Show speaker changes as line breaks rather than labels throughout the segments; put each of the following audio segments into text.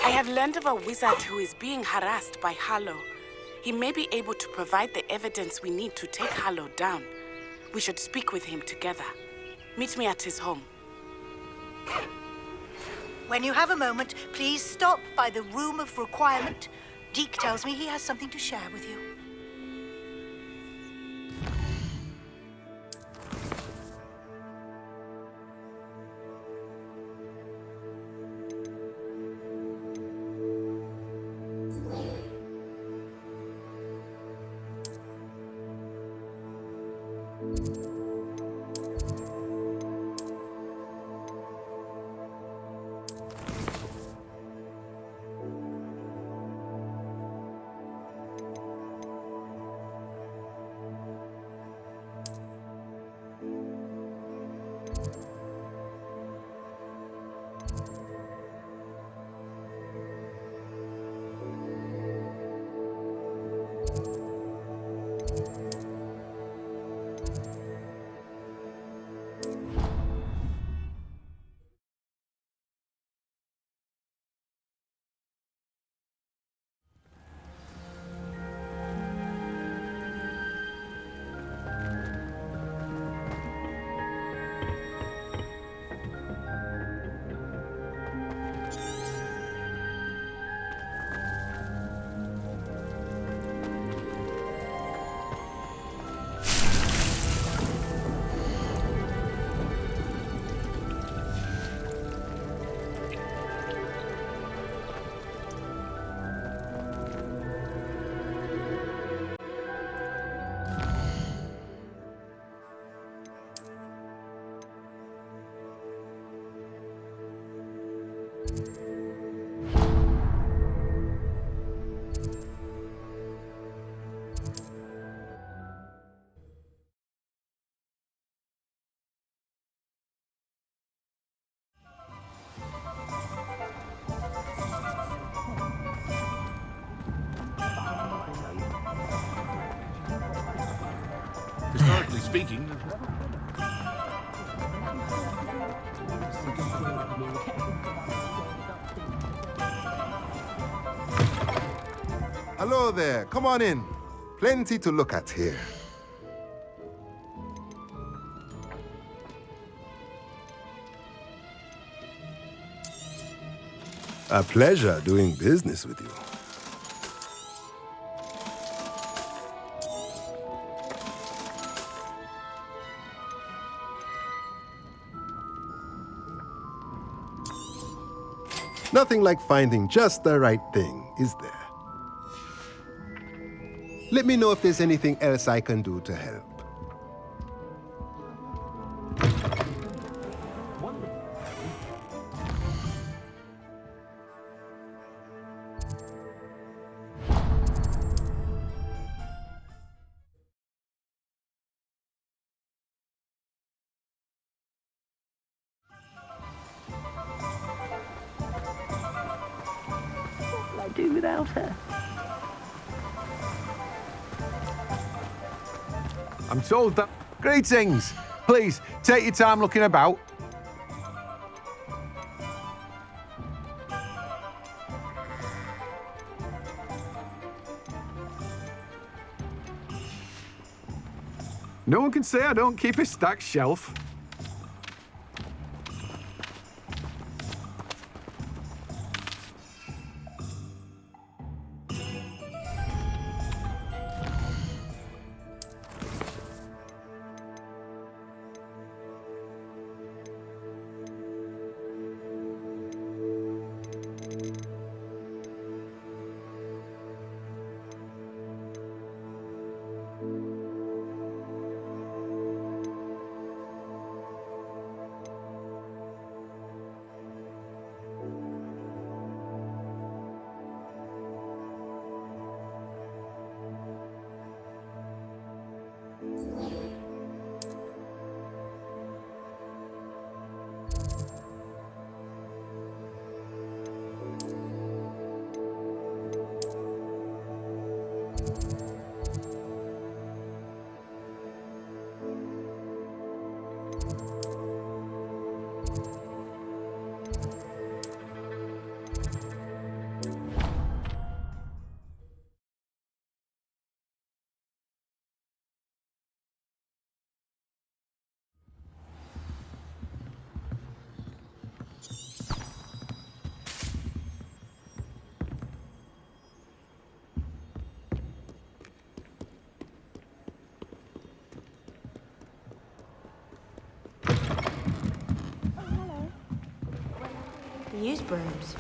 I have learned of a wizard who is being harassed by Harlow. He may be able to provide the evidence we need to take Harlow down. We should speak with him together. Meet me at his home.
When you have a moment, please stop by the Room of Requirement. Deke tells me he has something to share with you.
Historically speaking...
Hello there, come on in. Plenty to look at here. A pleasure doing business with you. Nothing like finding just the right thing, is there? Let me know if there's anything else I can do to help.
What will I do without her?
I'm told that... Greetings! Please, take your time looking about. No one can say I don't keep a stacked shelf.
They use brooms.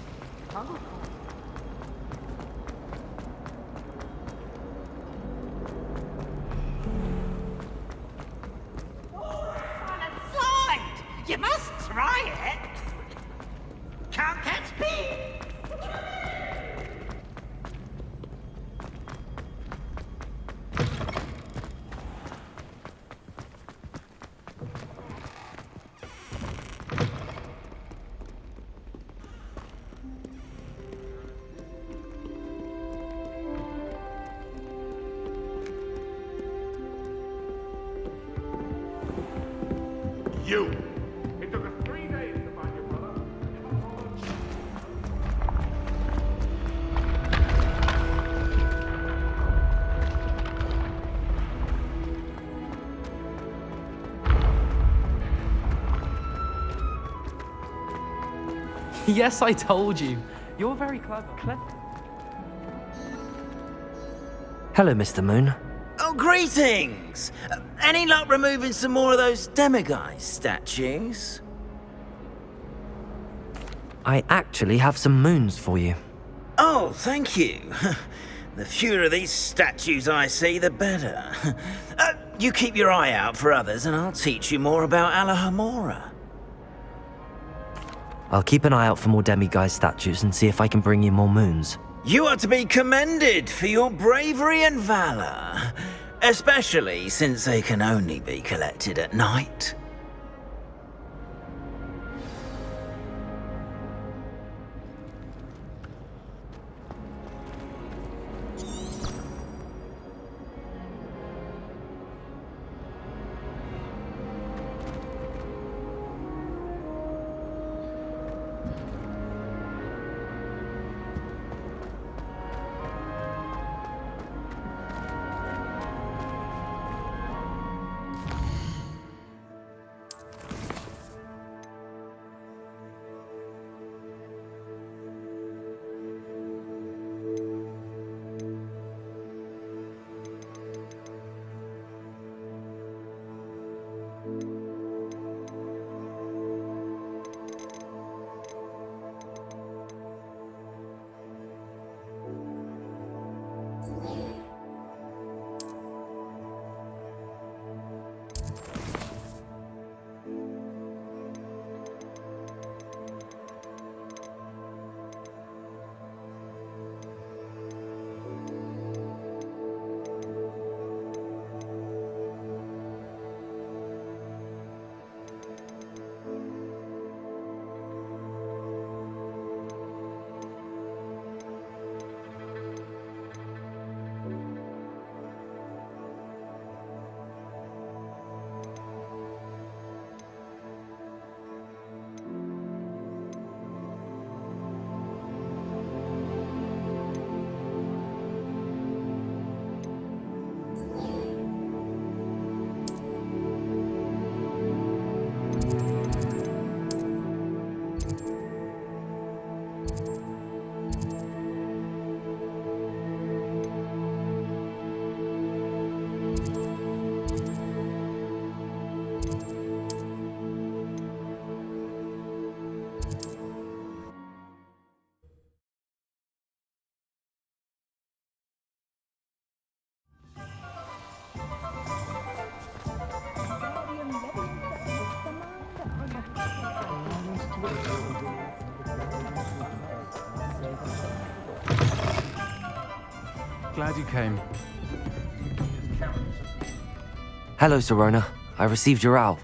You must try it. Can't catch me.
You! It took us 3 days to find your brother.
Yes, I told you. You're very clever.
Hello, Mr. Moon.
Oh, greetings! Any luck removing some more of those demiguise statues?
I actually have some moons for you.
Oh, thank you. The fewer of these statues I see, the better. You keep your eye out for others and I'll teach you more about Alahamora.
I'll keep an eye out for more demiguise statues and see if I can bring you more moons.
You are to be commended for your bravery and valor, especially since they can only be collected at night.
Glad you came.
Hello, Serona. I received your owl.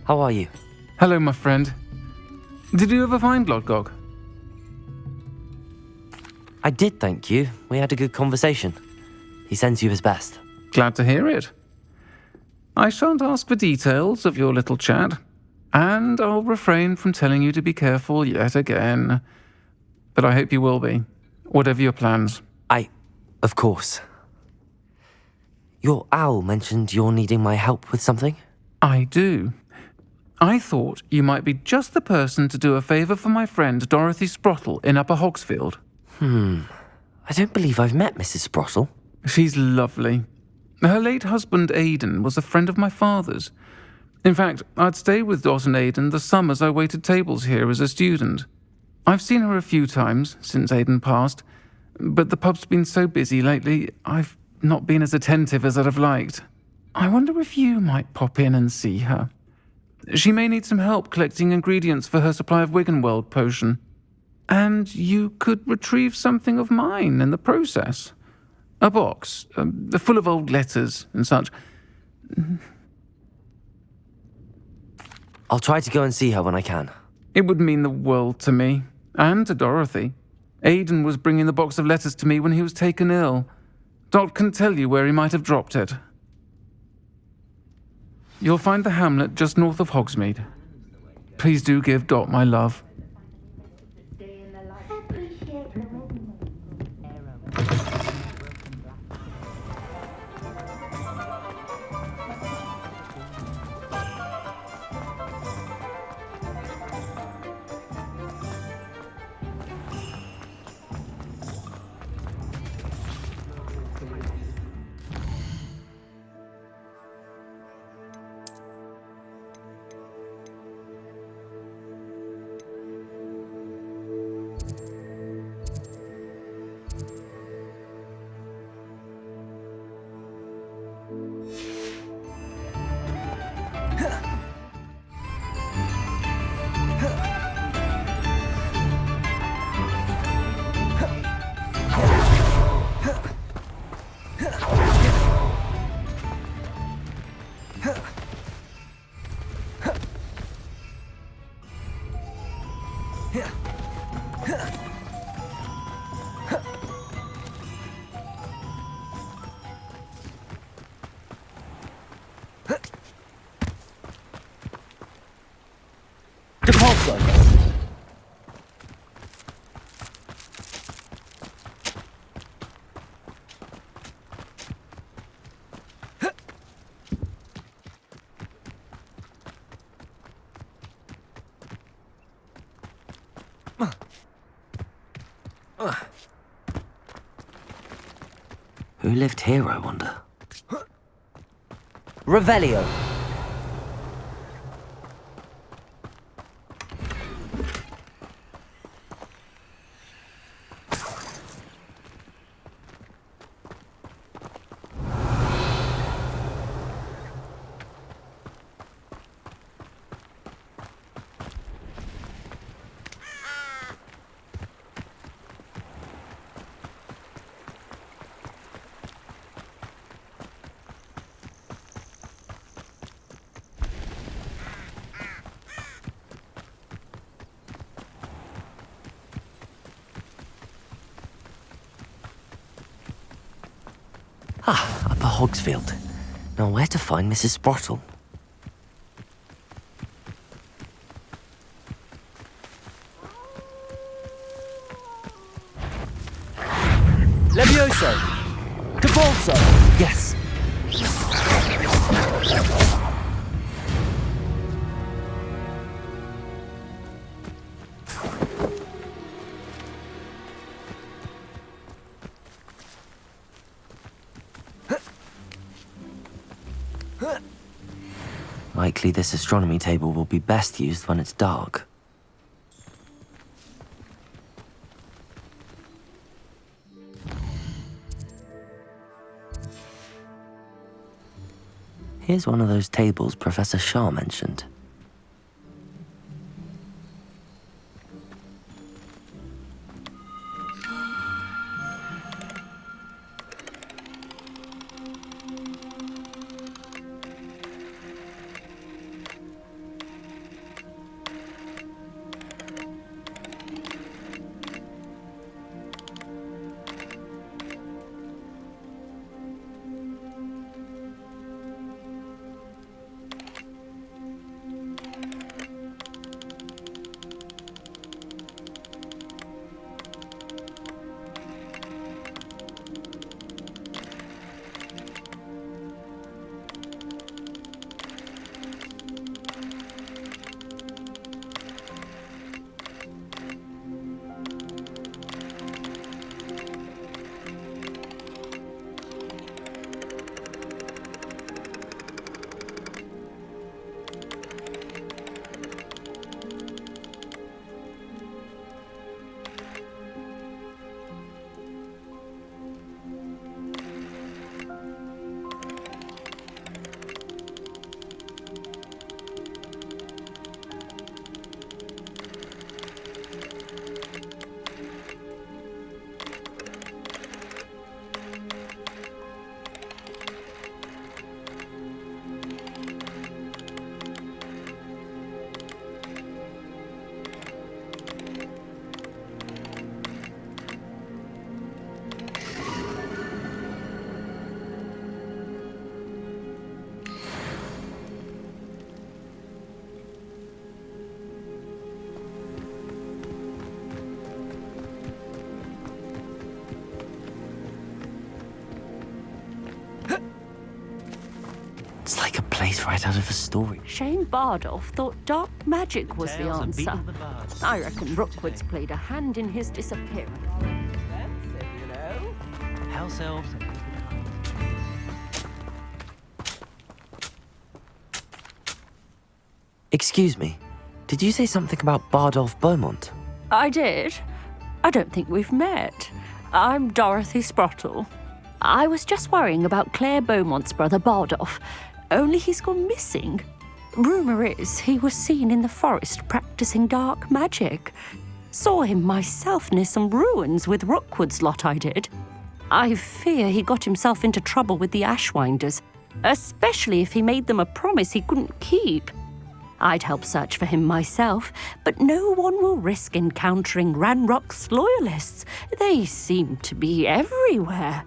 How are you?
Hello, my friend. Did you ever find Lodgog?
I did, thank you. We had a good conversation. He sends you his best.
Glad to hear it. I shan't ask for details of your little chat, and I'll refrain from telling you to be careful yet again. But I hope you will be, whatever your plans.
Of course. Your owl mentioned you're needing my help with something?
I do. I thought you might be just the person to do a favour for my friend Dorothy Sprottle in Upper Hogsfield.
I don't believe I've met Mrs. Sprottle.
She's lovely. Her late husband Aidan was a friend of my father's. In fact, I'd stayed with Dot and Aidan the summers I waited tables here as a student. I've seen her a few times since Aidan passed, but the pub's been so busy lately, I've not been as attentive as I'd have liked. I wonder if you might pop in and see her. She may need some help collecting ingredients for her supply of Wiggenweld potion. And you could retrieve something of mine in the process. A box, full of old letters and such.
I'll try to go and see her when I can.
It would mean the world to me, and to Dorothy. Aidan was bringing the box of letters to me when he was taken ill. Dot can tell you where he might have dropped it. You'll find the hamlet just north of Hogsmeade. Please do give Dot my love.
Who lived here, I wonder? Revelio. Upper Hogsfield. Now where to find Mrs. Sprottle? Levioso! Cavalso! Yes! Likely this astronomy table will be best used when it's dark. Here's one of those tables Professor Shah mentioned. right out of a story.
Shane Bardolph thought dark magic was the answer. I reckon Rookwood's played a hand in his disappearance.
House elves.
Excuse me, did you say something about Bardolph Beaumont?
I did. I don't think we've met. I'm Dorothy Sprottle. I was just worrying about Claire Beaumont's brother Bardolph, only he's gone missing. Rumour is he was seen in the forest practicing dark magic. Saw him myself near some ruins with Rookwood's lot I did. I fear he got himself into trouble with the Ashwinders, especially if he made them a promise he couldn't keep. I'd help search for him myself, but no one will risk encountering Ranrock's loyalists. They seem to be everywhere.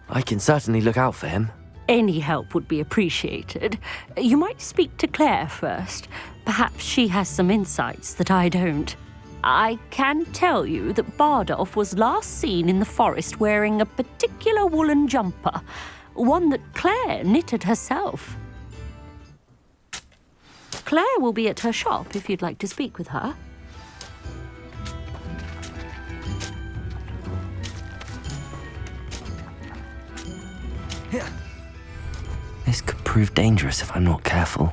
I can certainly look out for him.
Any help would be appreciated. You might speak to Claire first. Perhaps she has some insights that I don't. I can tell you that Bardolph was last seen in the forest wearing a particular woolen jumper, one that Claire knitted herself. Claire will be at her shop if you'd like to speak with her.
This could prove dangerous if I'm not careful.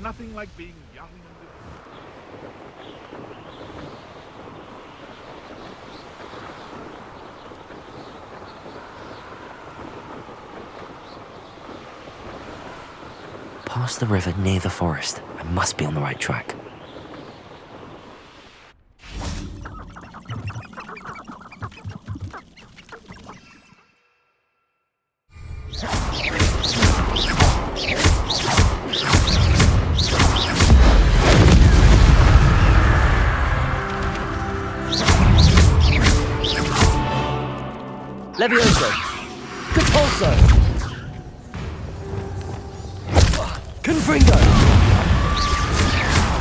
Nothing like being young and
Past the river near the forest. I must be on the right track.
Levioso! Capulso! Confringo!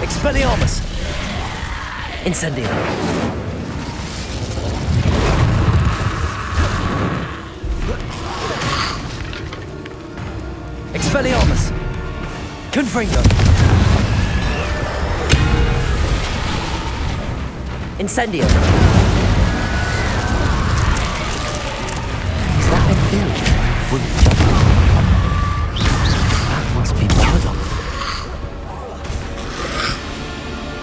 Expelliarmus!
Incendio!
Expelliarmus! Confringo!
Incendio! Is that inferior? Wouldn't jump. That must be Bardolph.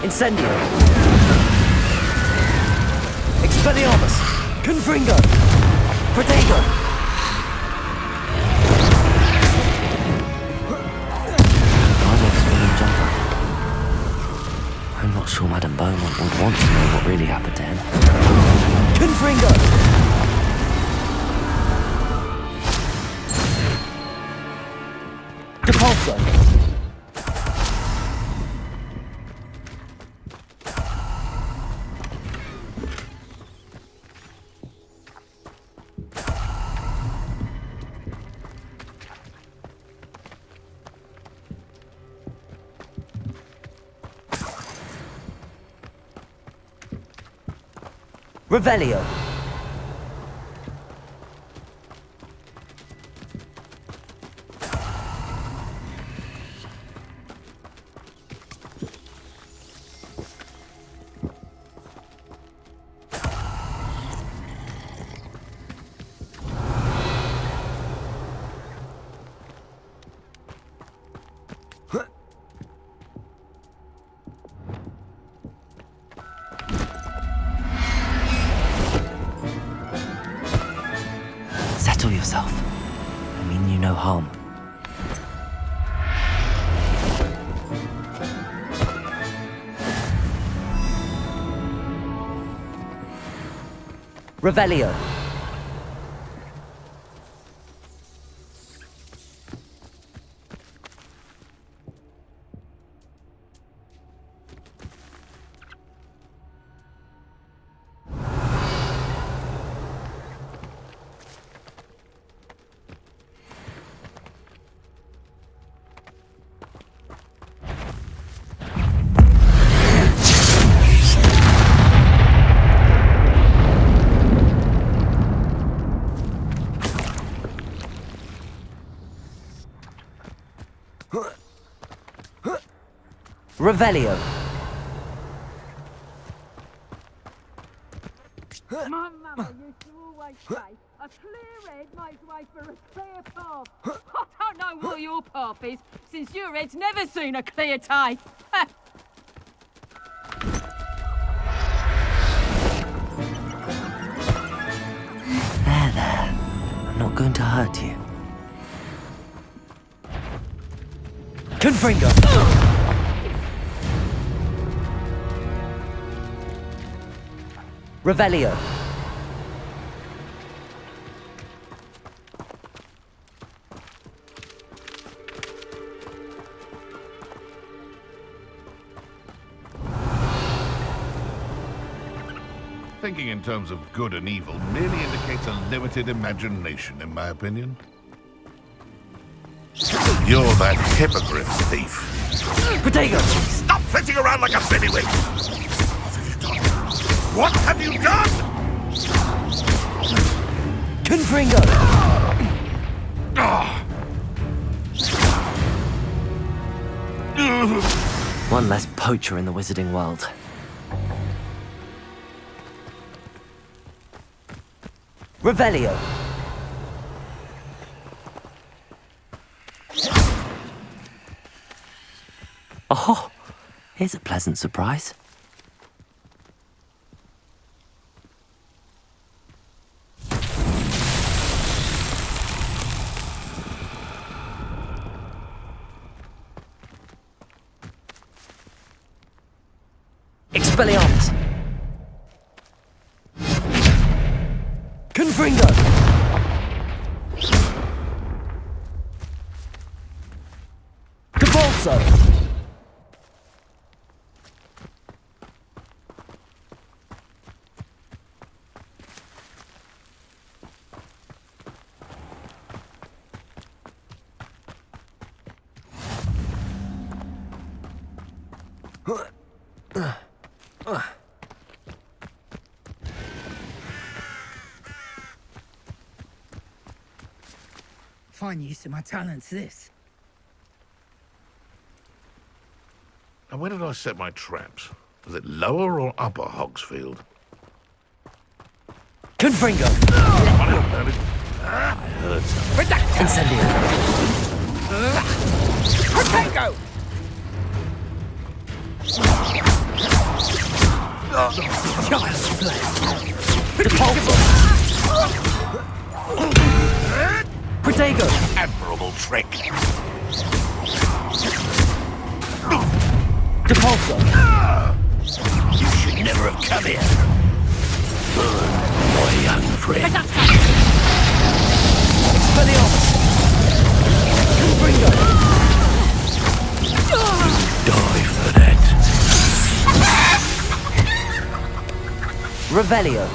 Incendio! Expelliarmus! Confringo!
Protego! Bardolph's wooden jumper. I'm not sure Madame Beaumont would want to know what really happened to him.
Confringo! Capulso! Revelio!
Settle yourself. I mean you no harm.
Revelio! Revelio.
My mama used to always say, a clear head makes way for a clear path. I don't know what your path is, since your head's never seen a clear day.
There. I'm not going to hurt you.
Confringo. Revelio.
Thinking in terms of good and evil merely indicates a limited imagination, in my opinion. You're that hippogriff thief.
Protego.
Stop flitting around like a bellywig! What have you done?
Confringo.
One less poacher in the wizarding world.
Revelio.
Oh, here's a pleasant surprise.
Expelliarmus. Confringo. Cabalso.
Fine use of my talents, this.
And where did I set my traps? Was it lower or upper Hogsfield?
Confringo.
I heard something.
Incendio.
Protego! Child's play.
Protego.
Admirable trick.
Depulso.
You should never have come here. Burn, my young friend.
Expelliarmus. Confringo.
Die for that.
Revelio.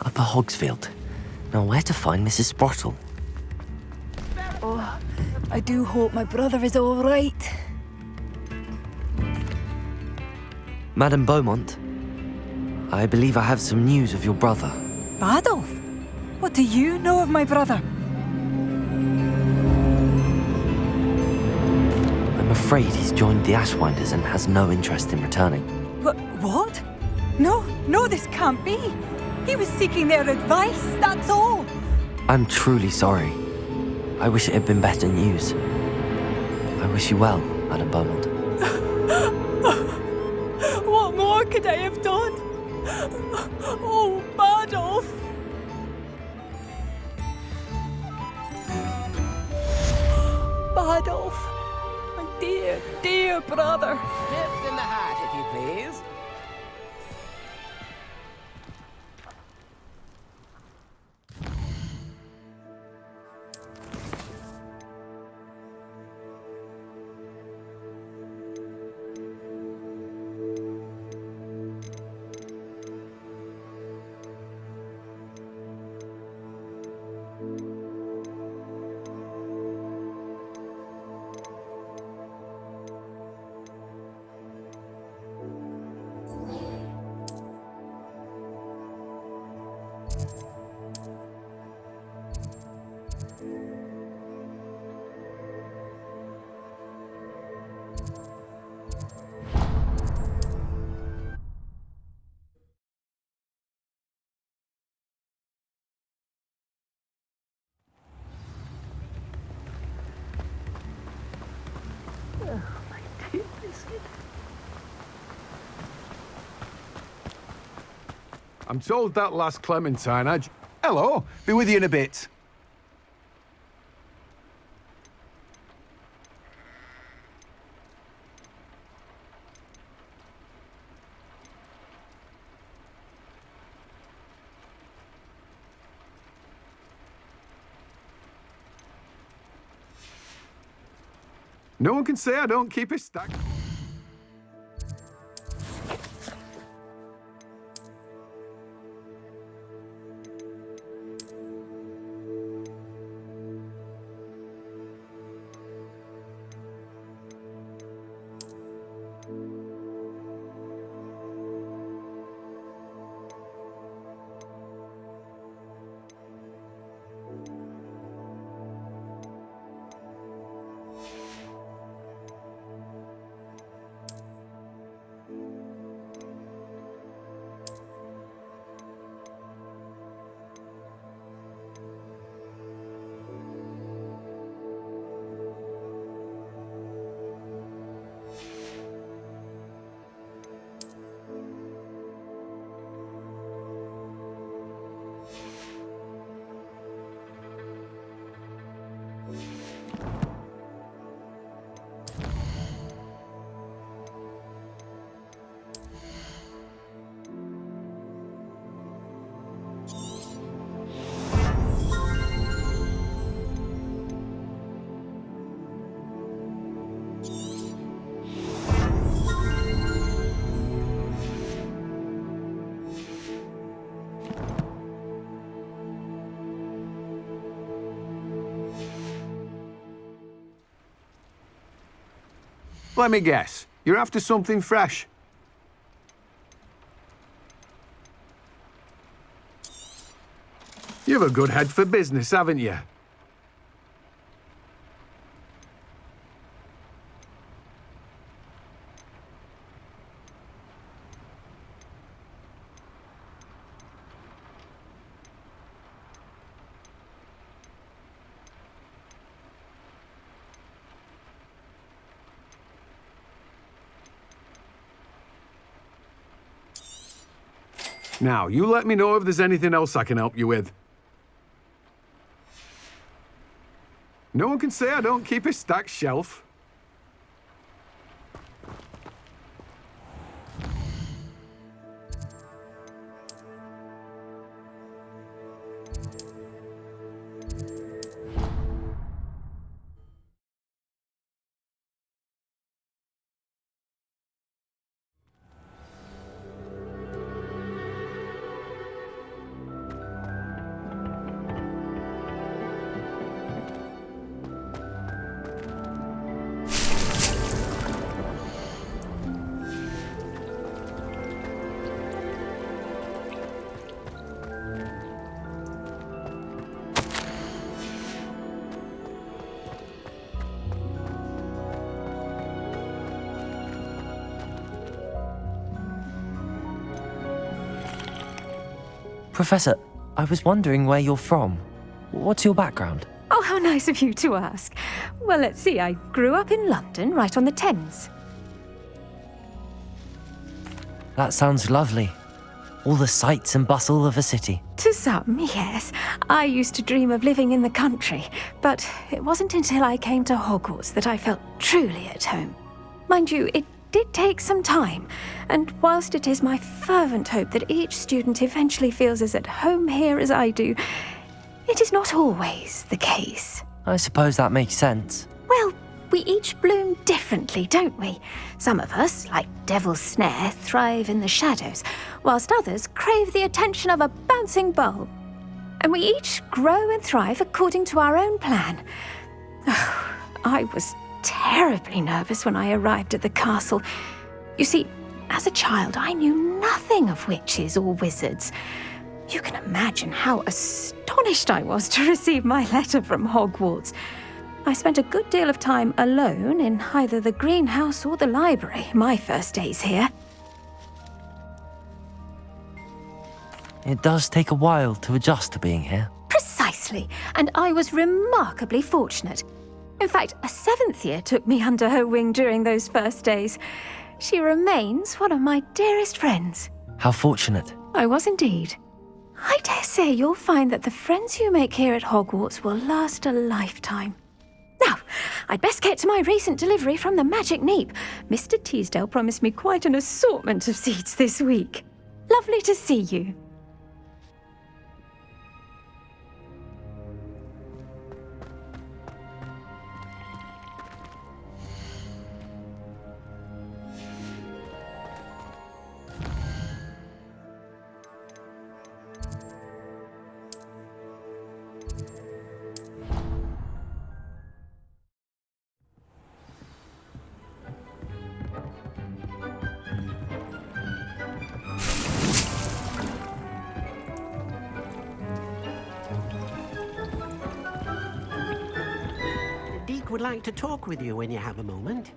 Upper Hogsfield. Now where to find Mrs. Sprottle?
Oh, I do hope my brother is all right.
Madame Beaumont, I believe I have some news of your brother.
Adolf? What do you know of my brother?
I'm afraid he's joined the Ashwinders and has no interest in returning.
What? No, this can't be. He was seeking their advice, that's all.
I'm truly sorry. I wish it had been better news. I wish you well, Madame Beaumont.
What more could I have done? Oh, Adolf! Adolf, my dear, dear brother.
Nipped in the hat, if you please.
I'm told that last Clementine Hello, be with you in a bit. No one can say I don't keep a stack. Let me guess. You're after something fresh. You've a good head for business, haven't you? Now, you let me know if there's anything else I can help you with. No one can say I don't keep a stacked shelf.
Professor, I was wondering where you're from. What's your background?
Oh, how nice of you to ask. Well, let's see. I grew up in London, right on the Thames.
That sounds lovely. All the sights and bustle of a city.
To some, yes. I used to dream of living in the country, but it wasn't until I came to Hogwarts that I felt truly at home. Mind you, it did take some time, and whilst it is my fervent hope that each student eventually feels as at home here as I do, it is not always the case.
I suppose that makes sense.
Well, we each bloom differently, don't we? Some of us, like Devil's Snare, thrive in the shadows, whilst others crave the attention of a bouncing bulb. And we each grow and thrive according to our own plan. Oh, I was terribly nervous when I arrived at the castle. You see, as a child, I knew nothing of witches or wizards. You can imagine how astonished I was to receive my letter from Hogwarts. I spent a good deal of time alone in either the greenhouse or the library my first days here.
It does take a while to adjust to being here.
Precisely, and I was remarkably fortunate. In fact, a 7th year took me under her wing during those first days. She remains one of my dearest friends.
How fortunate.
I was indeed. I dare say you'll find that the friends you make here at Hogwarts will last a lifetime. Now, I'd best get to my recent delivery from the Magic Neep. Mr. Teasdale promised me quite an assortment of seeds this week. Lovely to see you.
Would like to talk with you when you have a moment.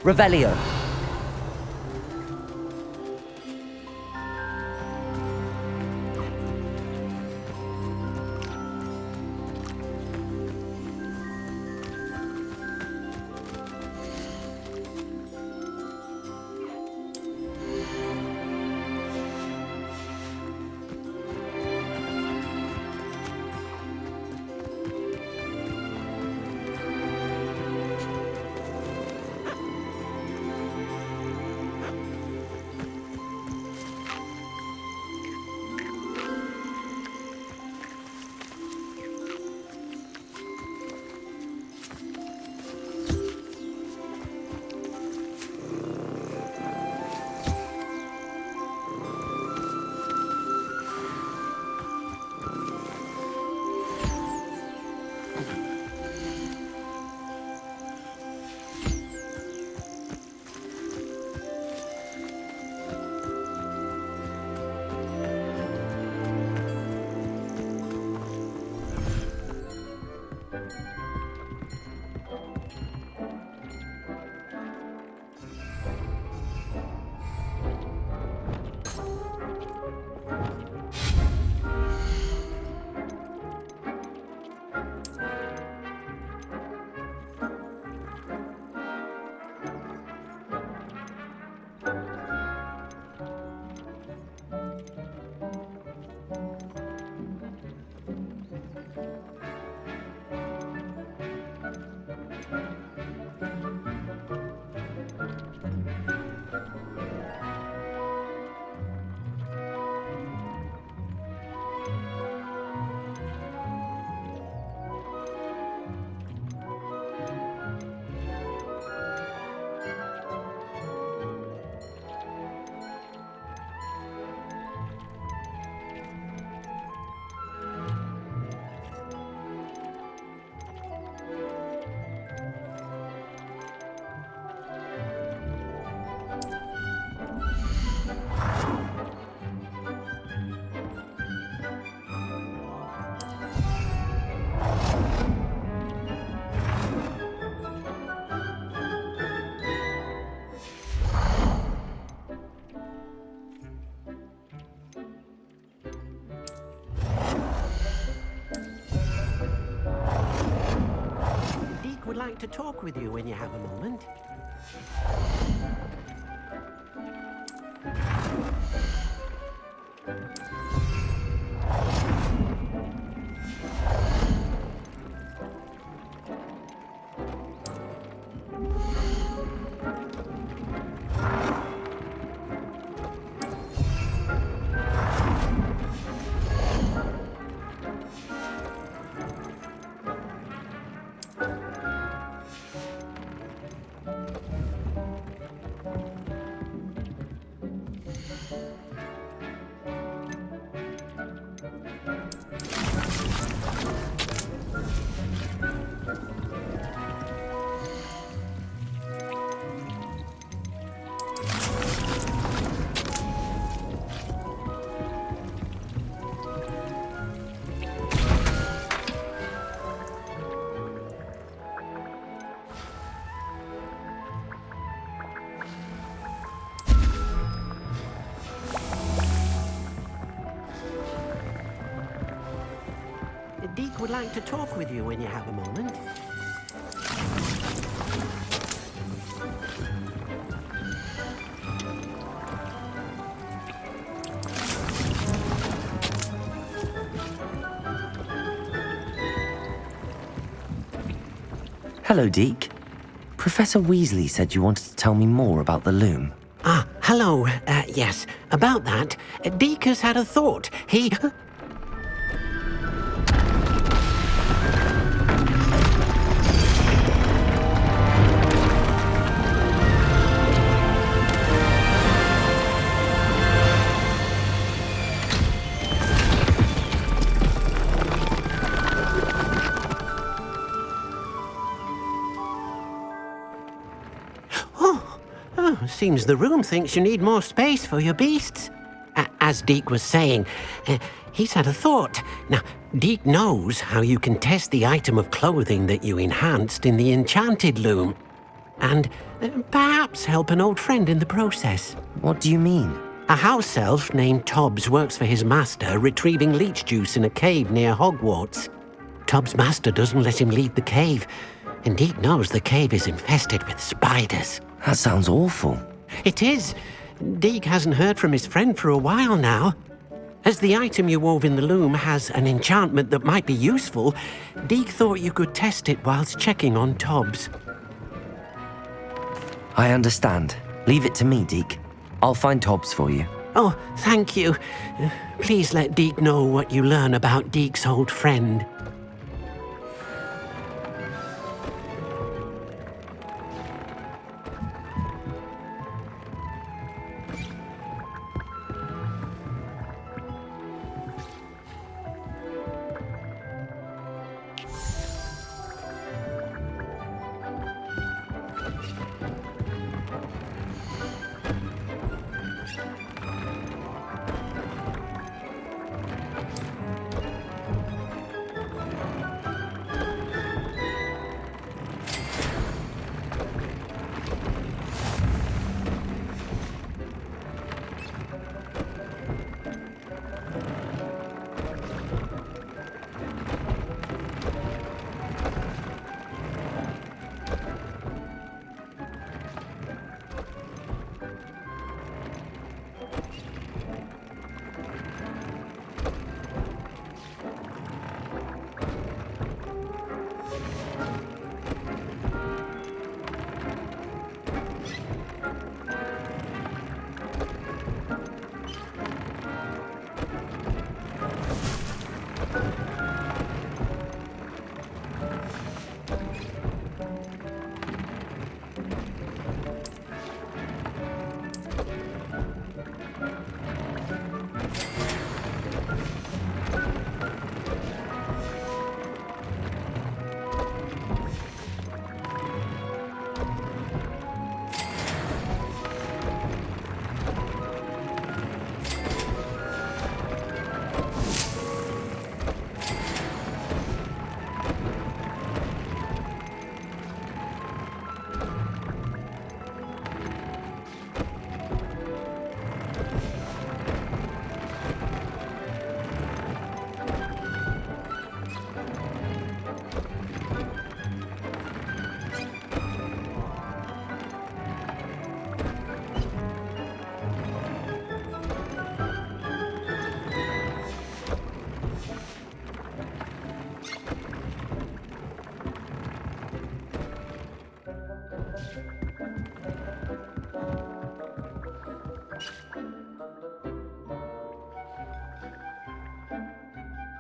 Revelio.
talk with you when you have a moment. Deek would like to talk with you when you have a moment.
Hello, Deke. Professor Weasley said you wanted to tell me more about the loom.
Ah, hello. Yes, about that. Deek has had a thought. He... Seems the room thinks you need more space for your beasts. As Deek was saying, he's had a thought. Now, Deek knows how you can test the item of clothing that you enhanced in the enchanted loom. And perhaps help an old friend in the process.
What do you mean?
A house elf named Tobbs works for his master retrieving leech juice in a cave near Hogwarts. Tobbs' master doesn't let him leave the cave, and Deek knows the cave is infested with spiders.
That sounds awful.
It is. Deek hasn't heard from his friend for a while now. As the item you wove in the loom has an enchantment that might be useful, Deek thought you could test it whilst checking on Tobbs.
I understand. Leave it to me, Deke. I'll find Tobbs for you.
Oh, thank you. Please let Deek know what you learn about Deek's old friend.